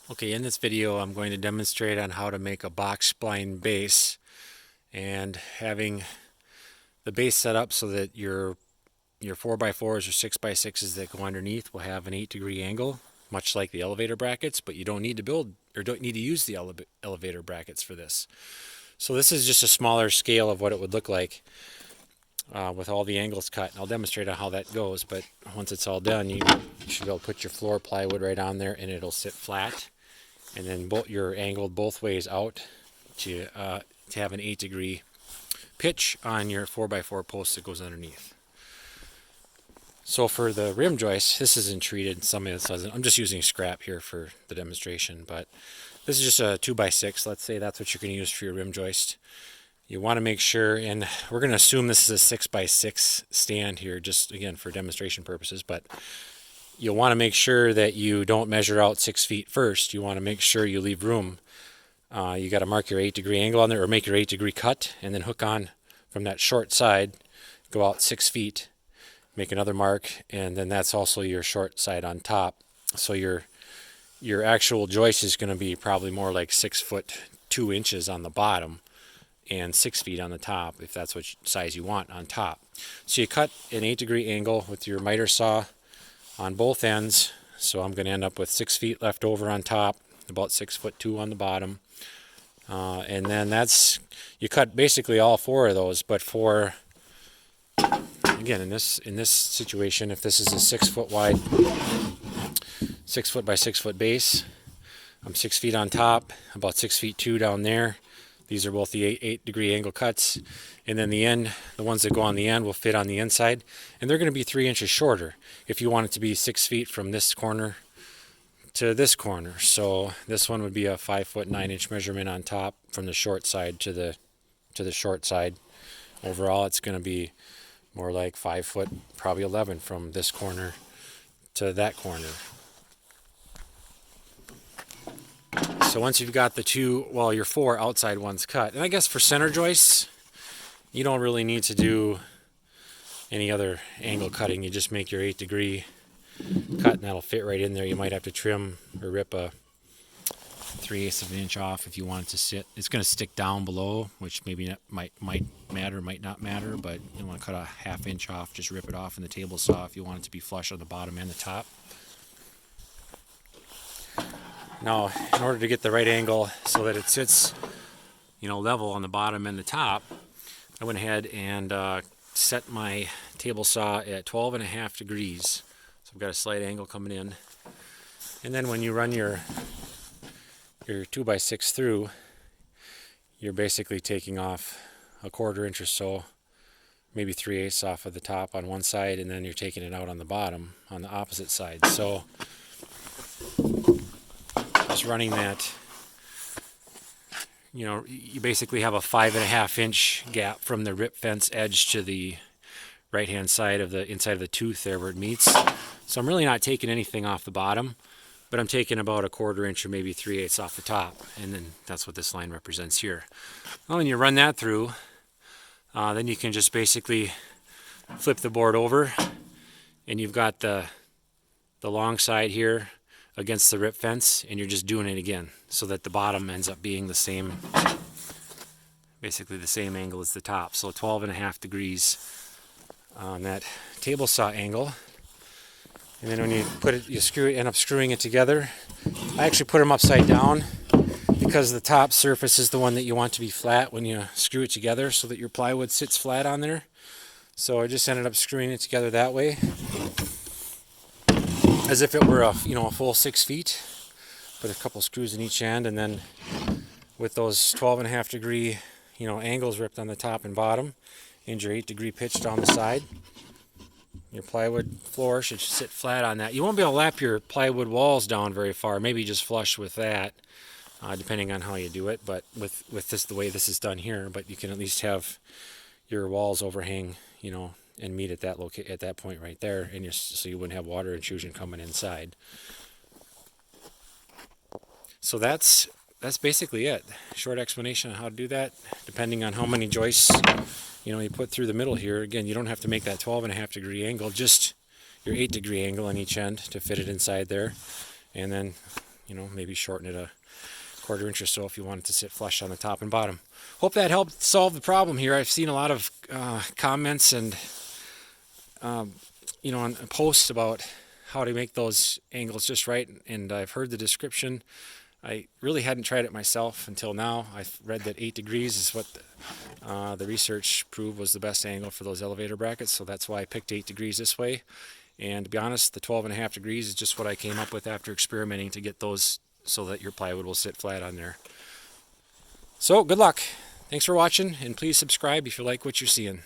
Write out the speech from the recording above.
Okay, in this video I'm going to demonstrate on how to make a box spline base, and having the base set up so that your 4x4s or 6x6s that go underneath will have an 8-degree angle, much like the elevator brackets, but you don't need to build or don't need to use the elevator brackets for this. So this is just a smaller scale of what it would look like with all the angles cut. And I'll demonstrate on how that goes, but once it's all done, you should be able to put your floor plywood right on there and it'll sit flat. And then you're angled both ways out to have an 8-degree pitch on your 4x4 post that goes underneath. So for the rim joist, this isn't treated. Some of this doesn't. I'm just using scrap here for the demonstration, but this is just a 2x6. Let's say that's what you're going to use for your rim joist. You want to make sure, and we're going to assume this is a 6x6 stand here, just again for demonstration purposes, but you'll want to make sure that you don't measure out 6 feet first. You want to make sure you leave room. You got to mark your 8-degree angle on there, or make your 8-degree cut, and then hook on from that short side, go out 6 feet, make another mark, and then that's also your short side on top. So your actual joist is going to be probably more like 6 foot 2 inches on the bottom and 6 feet on the top, if that's what size you want on top. So you cut an 8-degree angle with your miter saw on both ends. So I'm going to end up with 6 feet left over on top, about 6 foot 2 on the bottom, and then you cut basically all 4 of those. But for again, in this situation, if this is a 6 foot wide, 6 foot by 6 foot base, I'm 6 feet on top, about 6 feet 2 down there. These are both the 8-degree angle cuts, and then the ones that go on the end will fit on the inside, and they're going to be 3 inches shorter if you want it to be 6 feet from this corner to this corner. So this one would be a 5 foot 9 inch measurement on top from the short side to the short side. Overall, it's going to be more like 5 foot, probably 11 from this corner to that corner. So once you've got your 4 outside ones cut, and I guess for center joists, you don't really need to do any other angle cutting. You just make your 8-degree cut and that'll fit right in there. You might have to trim or rip a 3/8 of an inch off if you want it to sit. It's going to stick down below, which maybe might matter, might not matter, but you want to cut a 1/2 inch off, just rip it off in the table saw if you want it to be flush on the bottom and the top. Now, in order to get the right angle so that it sits, level on the bottom and the top, I went ahead and set my table saw at 12.5 degrees. So I've got a slight angle coming in. And then when you run your 2x6 through, you're basically taking off a 1/4 inch or so, maybe 3/8 off of the top on one side, and then you're taking it out on the bottom on the opposite side. So just running that, you basically have a 5.5 inch gap from the rip fence edge to the right hand side of the inside of the tooth there where it meets. So I'm really not taking anything off the bottom, but I'm taking about a 1/4 inch or maybe 3/8 off the top, and then that's what this line represents here. Well, when you run that through, then you can just basically flip the board over, and you've got the long side here against the rip fence, and you're just doing it again so that the bottom ends up being basically the same angle as the top. So 12.5 degrees on that table saw angle. And then when you put it, end up screwing it together. I actually put them upside down because the top surface is the one that you want to be flat when you screw it together, so that your plywood sits flat on there. So I just ended up screwing it together that way, as if it were a full 6 feet. Put a couple screws in each end, and then with those 12.5 degree angles ripped on the top and bottom, and your 8-degree pitch down the side, your plywood floor should sit flat on that. You won't be able to lap your plywood walls down very far, maybe just flush with that, depending on how you do it, but with this, the way this is done here. But you can at least have your walls overhang, and meet at that point right there, and so you wouldn't have water intrusion coming inside. So that's basically it. Short explanation on how to do that, depending on how many joists you put through the middle here. Again, you don't have to make that 12.5 degree angle, just your 8-degree angle on each end to fit it inside there. And then maybe shorten it a quarter inch or so if you want it to sit flush on the top and bottom. Hope that helped solve the problem here. I've seen a lot of comments and on posts about how to make those angles just right, and I've heard the description. I really hadn't tried it myself until now. I've read that 8 degrees is what the research proved was the best angle for those elevator brackets, so that's why I picked 8 degrees this way. And to be honest, the 12.5 degrees is just what I came up with after experimenting to get those so that your plywood will sit flat on there. So good luck. Thanks for watching, and please subscribe if you like what you're seeing.